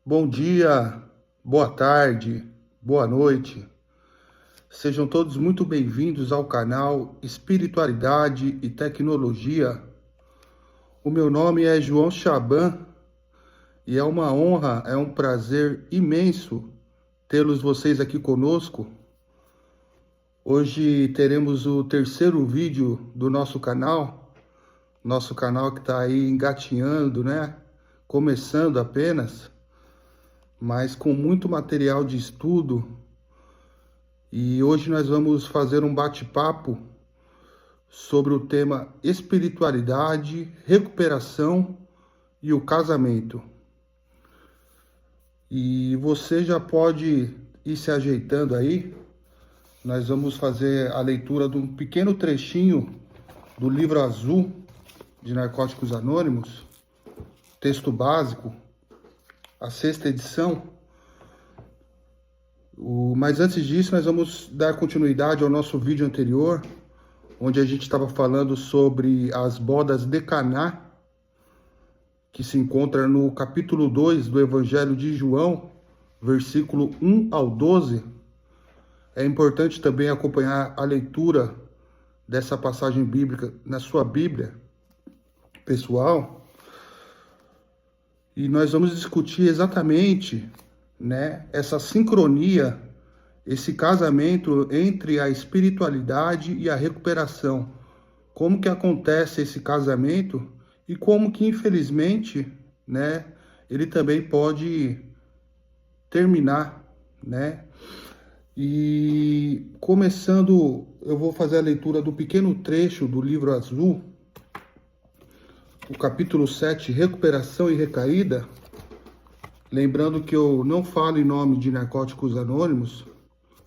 Bom dia, boa tarde, boa noite. Sejam todos muito bem-vindos ao canal Espiritualidade e Tecnologia. O meu nome é João Chaban e é uma honra, é um prazer imenso tê-los vocês aqui conosco. Hoje teremos o terceiro vídeo do nosso canal que está aí engatinhando, né? Começando apenas, mas com muito material de estudo. E hoje nós vamos fazer um bate-papo sobre o tema espiritualidade, recuperação e o casamento. E você já pode ir se ajeitando aí. Nós vamos fazer a leitura de um pequeno trechinho do livro azul de Narcóticos Anônimos, texto básico, a sexta edição. Mas antes disso, nós vamos dar continuidade ao nosso vídeo anterior, onde a gente estava falando sobre as bodas de Caná, que se encontra no capítulo 2 do Evangelho de João, versículo 1 ao 12. É importante também acompanhar a leitura dessa passagem bíblica na sua Bíblia pessoal. E nós vamos discutir exatamente, né, essa sincronia, esse casamento entre a espiritualidade e a recuperação. Como que acontece esse casamento e como que, infelizmente, né, ele também pode terminar, né? E começando, eu vou fazer a leitura do pequeno trecho do livro azul, o capítulo 7, Recuperação e Recaída. Lembrando que eu não falo em nome de Narcóticos Anônimos,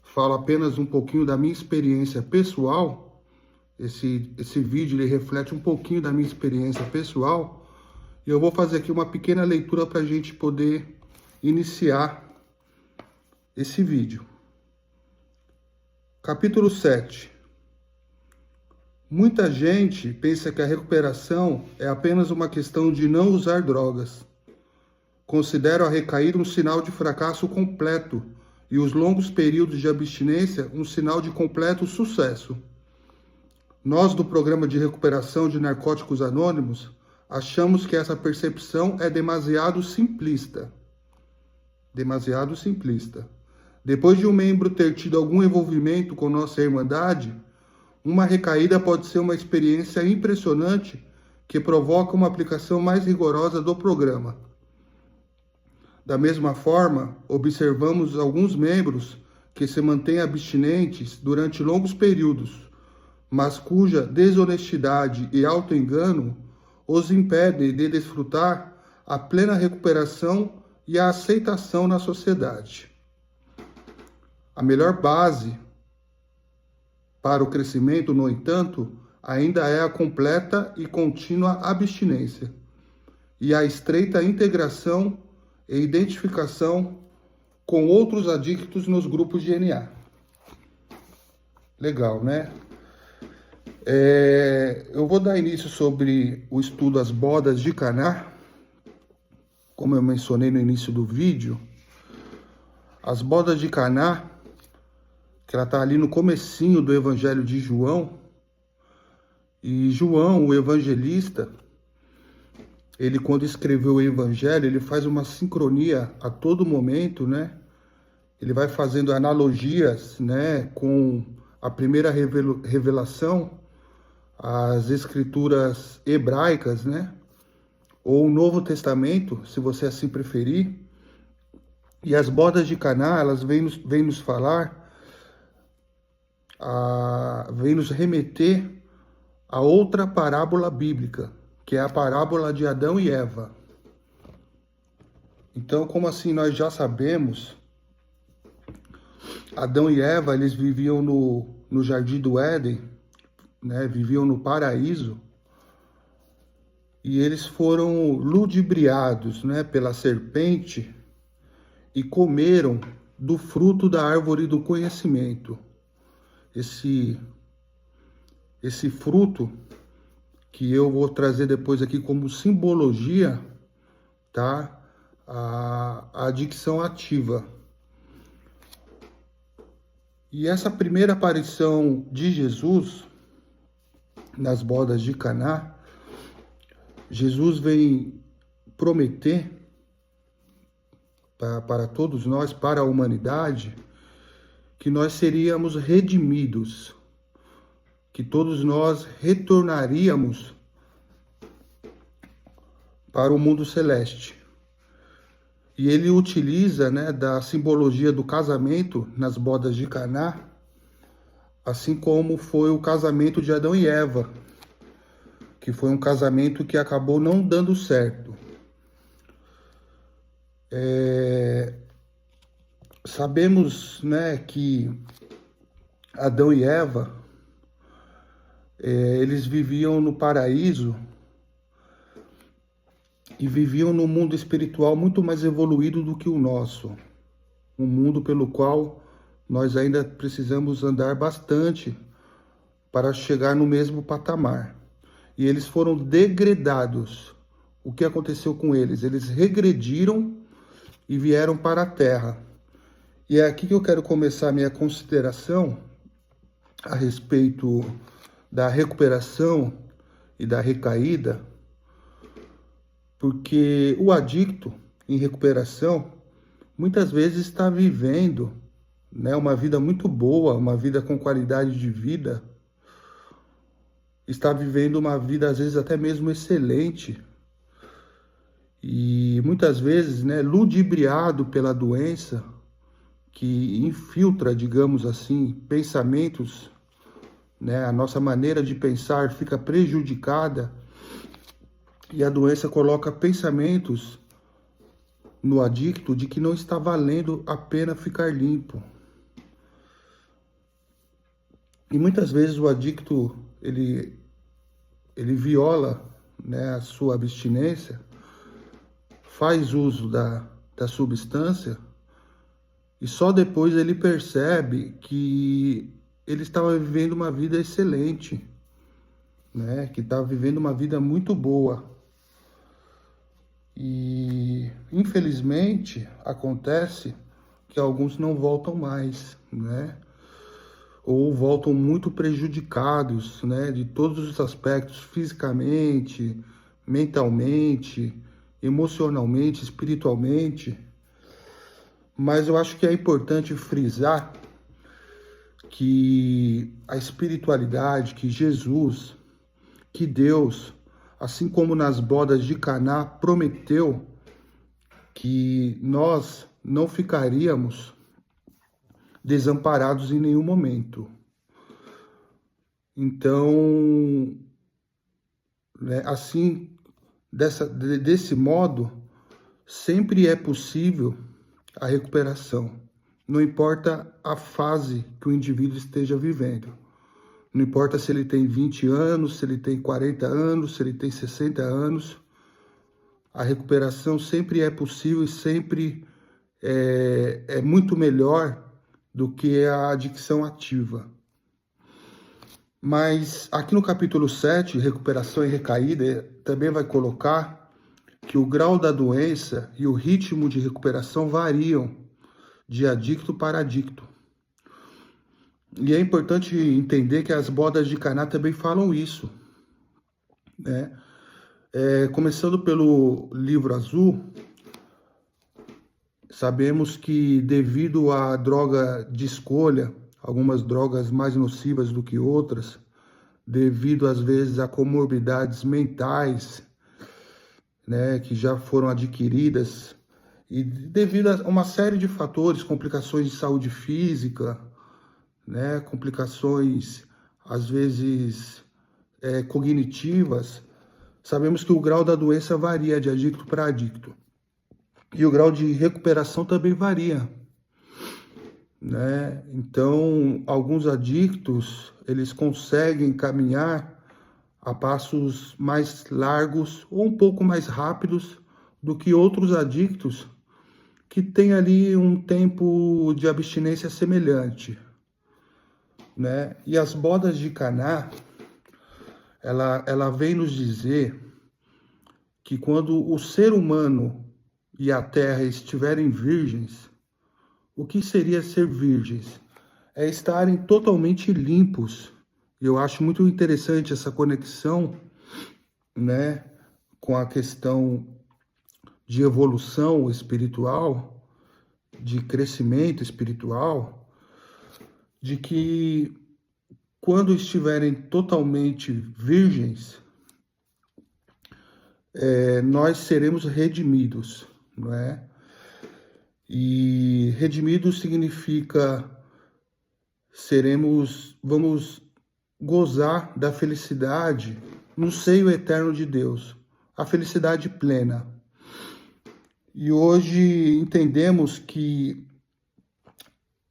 falo apenas um pouquinho da minha experiência pessoal. Esse vídeo ele reflete um pouquinho da minha experiência pessoal. E eu vou fazer aqui uma pequena leitura para a gente poder iniciar esse vídeo. Capítulo 7. Muita gente pensa que a recuperação é apenas uma questão de não usar drogas. Considero a recaída um sinal de fracasso completo e os longos períodos de abstinência um sinal de completo sucesso. Nós, do programa de recuperação de Narcóticos Anônimos, achamos que essa percepção é demasiado simplista. Demasiado simplista. Depois de um membro ter tido algum envolvimento com nossa Irmandade, uma recaída pode ser uma experiência impressionante que provoca uma aplicação mais rigorosa do programa. Da mesma forma, observamos alguns membros que se mantêm abstinentes durante longos períodos, mas cuja desonestidade e auto-engano os impedem de desfrutar a plena recuperação e a aceitação na sociedade. A melhor base para o crescimento, no entanto, ainda é a completa e contínua abstinência e a estreita integração e identificação com outros adictos nos grupos de NA. Legal, né? Eu vou dar início sobre o estudo As Bodas de Caná. Como eu mencionei no início do vídeo, As Bodas de Caná, que ela está ali no comecinho do Evangelho de João. E João, o evangelista, ele quando escreveu o Evangelho, ele faz uma sincronia a todo momento, né? Ele vai fazendo analogias, né, com a primeira revelação, as escrituras hebraicas, né? Ou o Novo Testamento, se você assim preferir. E as bodas de Caná, elas vêm nos falar, vêm nos remeter a outra parábola bíblica, que é a parábola de Adão e Eva. Então, como assim nós já sabemos, Adão e Eva, eles viviam no Jardim do Éden, né? Viviam no paraíso, e eles foram ludibriados, né, pela serpente e comeram do fruto da árvore do conhecimento. Esse fruto que eu vou trazer depois aqui como simbologia, tá? a adicção ativa. E essa primeira aparição de Jesus nas bodas de Caná, Jesus vem prometer para todos nós, para a humanidade, que nós seríamos redimidos, que todos nós retornaríamos para o mundo celeste. E ele utiliza, né, da simbologia do casamento nas bodas de Caná, assim como foi o casamento de Adão e Eva, que foi um casamento que acabou não dando certo. Sabemos, né, que Adão e Eva, eles viviam no paraíso e viviam num mundo espiritual muito mais evoluído do que o nosso. Um mundo pelo qual nós ainda precisamos andar bastante para chegar no mesmo patamar. E eles foram degradados. O que aconteceu com eles? Eles regrediram e vieram para a Terra. E é aqui que eu quero começar a minha consideração a respeito da recuperação e da recaída, porque o adicto em recuperação muitas vezes está vivendo, né, uma vida muito boa, uma vida com qualidade de vida, está vivendo uma vida às vezes até mesmo excelente, e muitas vezes, né, ludibriado pela doença, que infiltra, digamos assim, pensamentos, né, a nossa maneira de pensar fica prejudicada, e a doença coloca pensamentos no adicto de que não está valendo a pena ficar limpo. E muitas vezes o adicto, ele viola, né, a sua abstinência, faz uso da substância, e só depois ele percebe que ele estava vivendo uma vida excelente, né, que estava vivendo uma vida muito boa. E, infelizmente, acontece que alguns não voltam mais, né? Ou voltam muito prejudicados, né? De todos os aspectos, fisicamente, mentalmente, emocionalmente, espiritualmente. Mas eu acho que é importante frisar que a espiritualidade, que Jesus, que Deus, assim como nas bodas de Caná, prometeu que nós não ficaríamos desamparados em nenhum momento. Então, né, assim, desse modo, sempre é possível a recuperação. Não importa a fase que o indivíduo esteja vivendo. Não importa se ele tem 20 anos, se ele tem 40 anos, se ele tem 60 anos. A recuperação sempre é possível e sempre é muito melhor do que a adicção ativa. Mas aqui no capítulo 7, recuperação e recaída, também vai colocar que o grau da doença e o ritmo de recuperação variam de adicto para adicto. E é importante entender que as bodas de Caná também falam isso, né? Começando pelo livro azul, sabemos que devido à droga de escolha, algumas drogas mais nocivas do que outras, devido às vezes a comorbidades mentais, né, que já foram adquiridas, e devido a uma série de fatores, complicações de saúde física, né, complicações às vezes cognitivas, sabemos que o grau da doença varia de adicto para adicto. E o grau de recuperação também varia, né? Então, alguns adictos, eles conseguem caminhar a passos mais largos ou um pouco mais rápidos do que outros adictos que têm ali um tempo de abstinência semelhante, né? E as bodas de Caná, ela vem nos dizer que quando o ser humano e a terra estiverem virgens, o que seria ser virgens? É estarem totalmente limpos. Eu acho muito interessante essa conexão, né, com a questão de evolução espiritual, de crescimento espiritual, de que quando estiverem totalmente virgens, nós seremos redimidos, não é? E redimidos significa vamos gozar da felicidade no seio eterno de Deus, a felicidade plena. E hoje entendemos que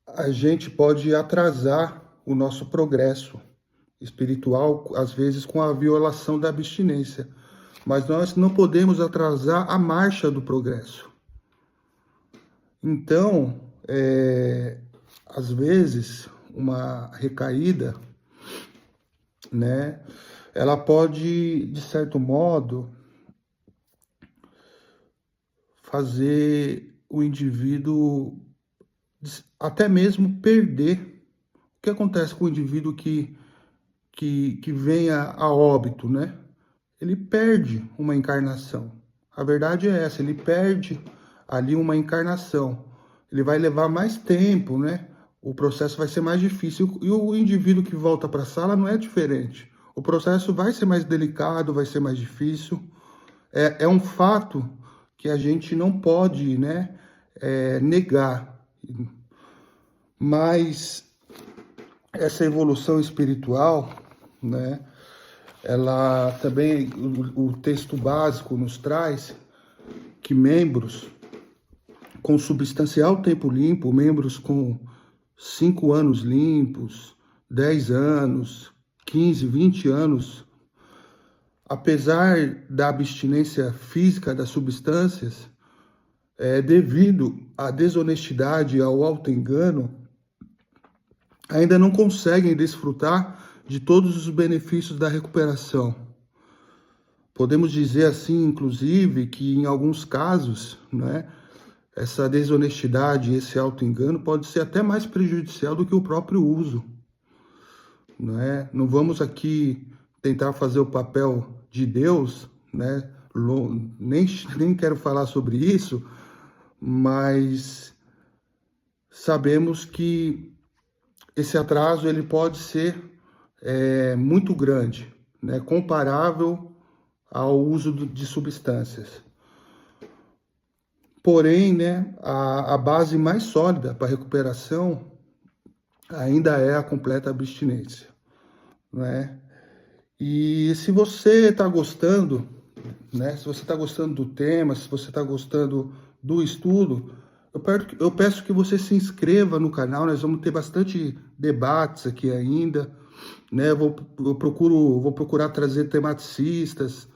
a gente pode atrasar o nosso progresso espiritual, às vezes com a violação da abstinência, mas nós não podemos atrasar a marcha do progresso. Então, às vezes, uma recaída, né, ela pode, de certo modo, fazer o indivíduo até mesmo perder. O que acontece com o indivíduo que vem a óbito, né? Ele perde uma encarnação. A verdade é essa, ele perde ali uma encarnação. Ele vai levar mais tempo, né? O processo vai ser mais difícil. E o indivíduo que volta para a sala não é diferente. O processo vai ser mais delicado, vai ser mais difícil. É um fato que a gente não pode, né, negar. Mas essa evolução espiritual, né, ela também, o texto básico nos traz que membros com substancial tempo limpo, membros com 5 anos limpos, 10 anos, 15, 20 anos, apesar da abstinência física das substâncias, devido à desonestidade e ao auto-engano, ainda não conseguem desfrutar de todos os benefícios da recuperação. Podemos dizer assim, inclusive, que em alguns casos, né, essa desonestidade, esse auto-engano pode ser até mais prejudicial do que o próprio uso. Né? Não vamos aqui tentar fazer o papel de Deus, né? Nem quero falar sobre isso, mas sabemos que esse atraso ele pode ser muito grande, né? Comparável ao uso de substâncias. Porém, né, a base mais sólida para a recuperação ainda é a completa abstinência, né? E se você está gostando, né, se você está gostando do tema, se você está gostando do estudo, eu peço que você se inscreva no canal. Nós vamos ter bastante debates aqui ainda, né? Vou procurar trazer tematicistas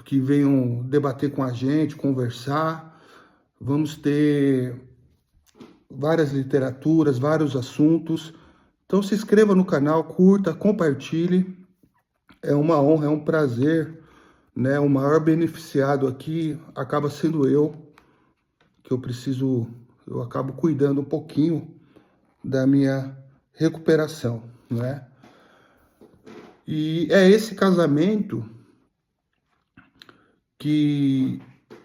que venham debater com a gente, conversar. Vamos ter várias literaturas, vários assuntos. Então se inscreva no canal, curta, compartilhe. É uma honra, é um prazer, né? O maior beneficiado aqui acaba sendo eu, que eu acabo cuidando um pouquinho da minha recuperação, né? E é esse casamento que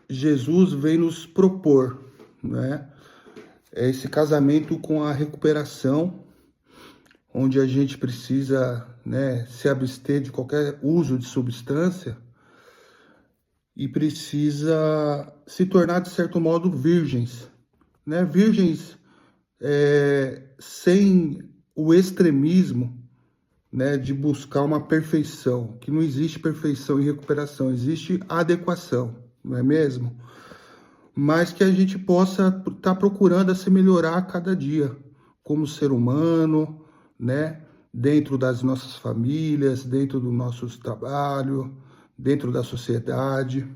Jesus vem nos propor, né? É esse casamento com a recuperação, onde a gente precisa, né, se abster de qualquer uso de substância e precisa se tornar, de certo modo, virgens, né? Virgens sem o extremismo, né, de buscar uma perfeição, que não existe perfeição em recuperação, existe adequação, não é mesmo? Mas que a gente possa estar procurando se melhorar a cada dia, como ser humano, né? Dentro das nossas famílias, dentro do nosso trabalho, dentro da sociedade.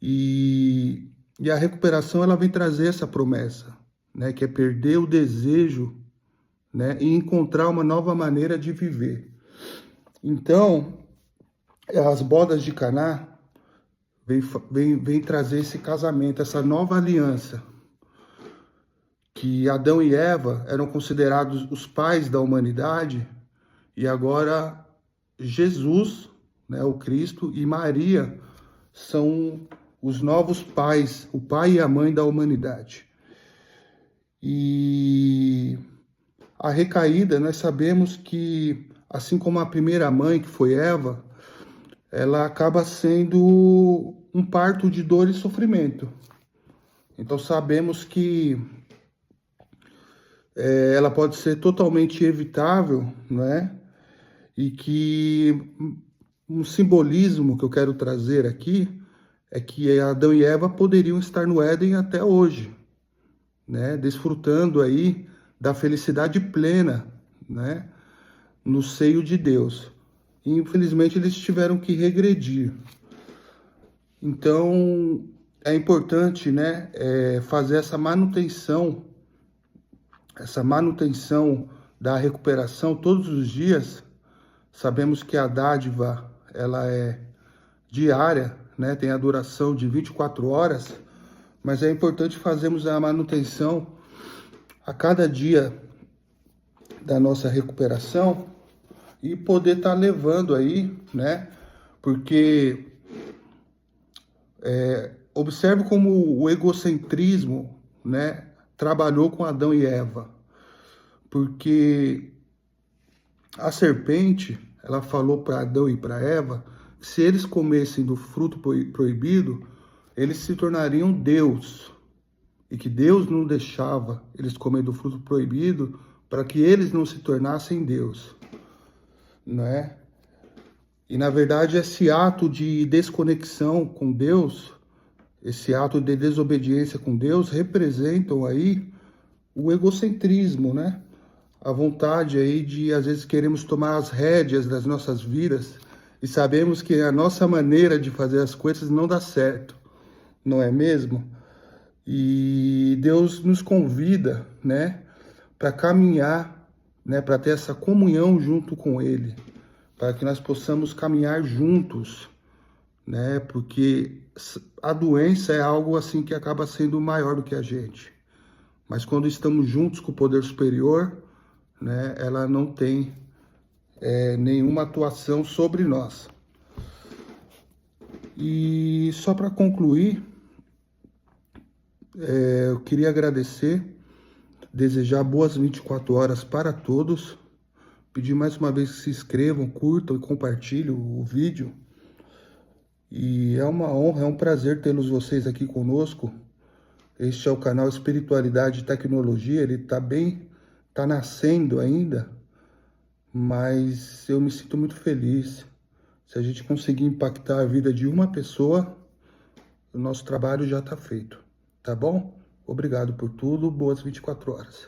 E a recuperação ela vem trazer essa promessa, né? Que é perder o desejo, né? E encontrar uma nova maneira de viver. Então, as bodas de Caná vem trazer esse casamento, essa nova aliança, que Adão e Eva eram considerados os pais da humanidade, e agora Jesus, né, o Cristo, e Maria são os novos pais, o pai e a mãe da humanidade. E a recaída, nós sabemos que, assim como a primeira mãe, que foi Eva, ela acaba sendo um parto de dor e sofrimento. Então sabemos que ela pode ser totalmente evitável, né? E que um simbolismo que eu quero trazer aqui é que Adão e Eva poderiam estar no Éden até hoje, né? Desfrutando aí da felicidade plena, né? No seio de Deus. E, infelizmente, eles tiveram que regredir. Então, é importante, né, fazer essa manutenção da recuperação todos os dias. Sabemos que a dádiva, ela é diária, né, tem a duração de 24 horas, mas é importante fazermos a manutenção a cada dia da nossa recuperação e poder estar levando aí, né, porque observe como o egocentrismo, né, trabalhou com Adão e Eva, porque a serpente, ela falou para Adão e para Eva que se eles comessem do fruto proibido, eles se tornariam Deus, e que Deus não deixava eles comer do fruto proibido para que eles não se tornassem Deus, né? E na verdade esse ato de desconexão com Deus, esse ato de desobediência com Deus, representam aí o egocentrismo, né? A vontade aí de, às vezes, queremos tomar as rédeas das nossas vidas e sabemos que a nossa maneira de fazer as coisas não dá certo, não é mesmo? E Deus nos convida, né, para caminhar, né, para ter essa comunhão junto com Ele, para que nós possamos caminhar juntos, né, porque a doença é algo assim que acaba sendo maior do que a gente. Mas quando estamos juntos com o poder superior, né, ela não tem nenhuma atuação sobre nós. E só para concluir, eu queria agradecer, desejar boas 24 horas para todos, pedir mais uma vez que se inscrevam, curtam e compartilhem o vídeo. E é uma honra, é um prazer tê-los vocês aqui conosco. Este é o canal Espiritualidade e Tecnologia, ele tá nascendo ainda, mas eu me sinto muito feliz. Se a gente conseguir impactar a vida de uma pessoa, o nosso trabalho já está feito, tá bom? Obrigado por tudo, boas 24 horas.